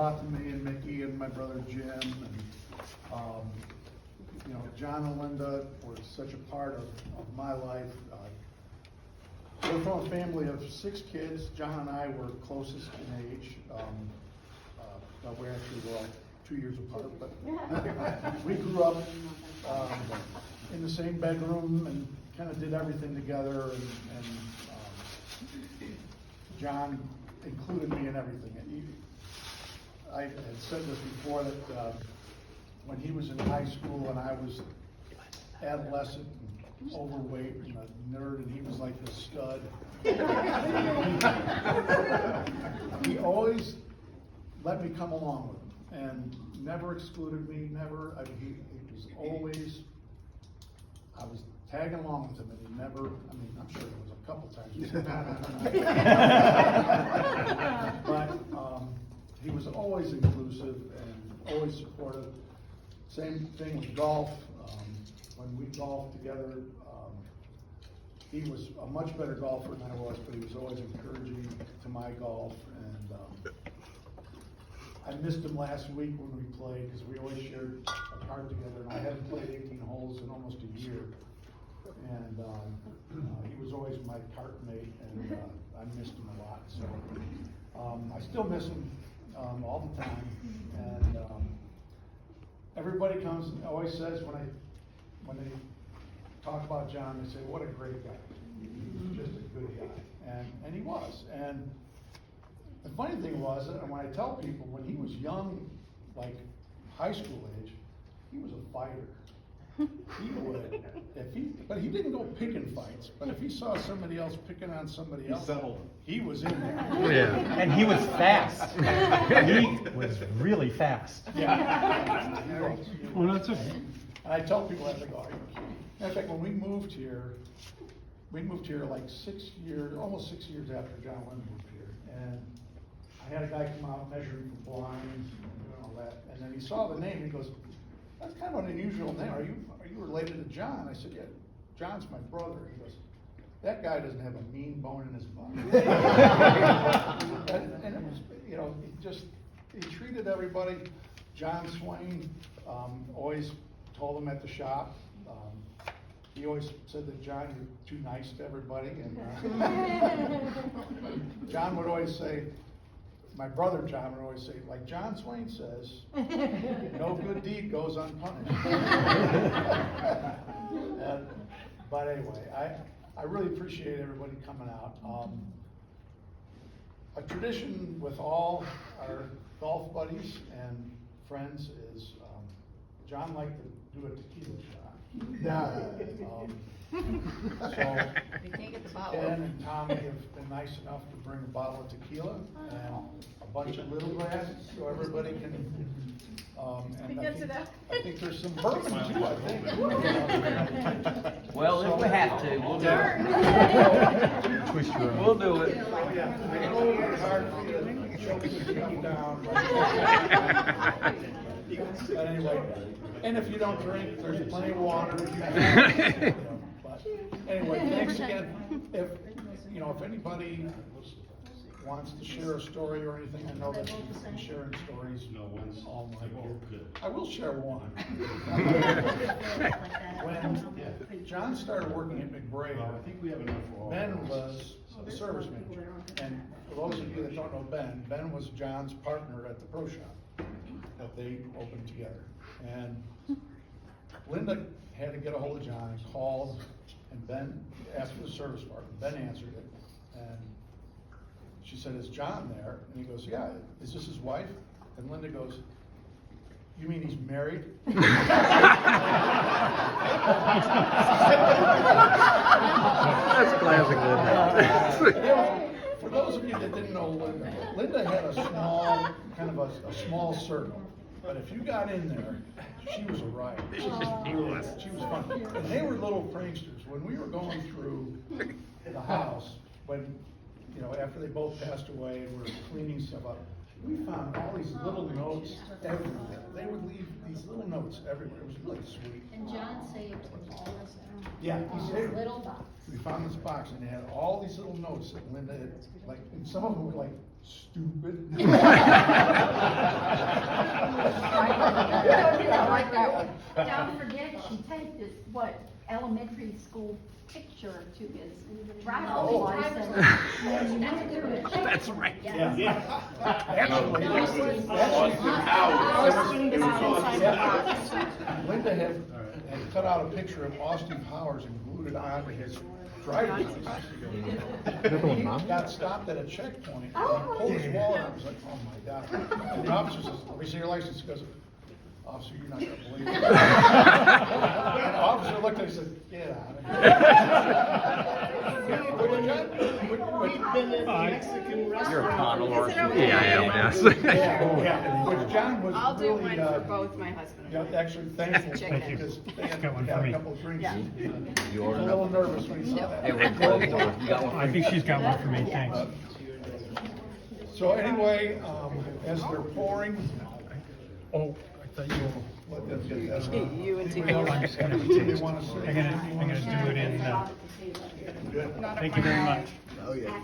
lot to me and Mickey and my brother Jim, and, you know, John and Linda were such a part of my life. We're from a family of 6 kids. John and I were closest in age. We actually were all 2 years apart, but we grew up in the same bedroom and kind of did everything together. And John included me in everything. I had said this before that when he was in high school and I was adolescent and overweight and a nerd, and he was like the stud. He always let me come along with him and never excluded me, never. He was always, I was tagging along with him, and he never, I mean, I'm sure there was a couple times he said, but he was always inclusive and always supportive. Same thing with golf. When we golfed together, he was a much better golfer than I was, but he was always encouraging to my golf. And I missed him last week when we played, because we always shared a cart together, and I hadn't played 18 holes in almost a year. And he was always my cart mate, and I missed him a lot. So I still miss him all the time. And everybody comes and always says when they talk about John, they say, what a great guy. He's just a good guy. And he was. And the funny thing was, and when I tell people, when he was young, like high school age, he was a fighter. He would, but he didn't go picking fights. But if he saw somebody else picking on somebody else, he was in there. Yeah. And he was fast. He was really fast. Yeah. He was. Well, that's okay. And I tell people as I go, in fact, when we moved here like 6 years, almost 6 years after John Lind moved here. And I had a guy come out measuring for blinds and all that. And then he saw the name and he goes, that's kind of an unusual name. Are you related to John? I said, yeah, John's my brother. He goes, that guy doesn't have a mean bone in his body. and it was, you know, he treated everybody. John Swain always told him at the shop. He always said that, John, you're too nice to everybody. And John would always say, my brother John would always say, like John Swain says, no good deed goes unpunished. But anyway, I really appreciate everybody coming out. A tradition with all our golf buddies and friends is John liked to do a tequila shot. Yeah. So You can't get the bottle. Ben and Tommy have been nice enough to bring a bottle of tequila and a bunch of little glasses so everybody can. And I think there's some bourbon too, I think. Well, if we have to, we'll do it. Twist your arm. We'll do it. Oh, yeah. I know it's hard for you to choke this thing down. But anyway, and if you don't drink, there's plenty of water. But anyway, thanks again. If anybody wants to share a story or anything, I know that you've been sharing stories all night. I will share one. When John started working at McBride, Ben was the service manager. And for those of you that don't know Ben was John's partner at the pro shop that they opened together. And Linda had to get a hold of John and called, and Ben asked for the service partner. Ben answered it, and she said, is John there? And he goes, yeah. Is this his wife? And Linda goes, you mean he's married? That's classic Linda. For those of you that didn't know Linda had a small, kind of a small circle. But if you got in there, she was a riot. She was fun. And they were little pranksters. When we were going through the house, after they both passed away and we were cleaning stuff up, we found all these little notes everywhere. They would leave these little notes everywhere. It was really sweet. And John saved all this. Yeah, he saved it. Little box. We found this box and it had all these little notes that Linda had, and some of them were like stupid. take this, what, elementary school picture to his driver's Oh. license. That's right. Yeah. Actually, Linda had cut out a picture of Austin Powers and glued it onto his driver's license. that the one, Mom? Got stopped at a checkpoint, and he pulled his wallet out, I was like, oh my God. And the officer says, let me see your license, he goes, officer, you're not gonna believe it. And the officer looked at him and said, get out of here. We've been in Mexican restaurant. You're a con lord. Is it okay? Yeah, I am, yes. Yeah, which John was I'll do really, one for both my husband. yeah, actually thankful Chicken. Thank you. because they had Got one had for a me. couple of drinks. Yeah. He was a little nervous when he saw that. Hey, we're closed doors. You got one? I think she's got one for me, thanks. So anyway, as they're pouring, Oh, I thought you let them get that. You and Anybody else I'm just gonna, they wanna say? I'm gonna do it in, thank you very much.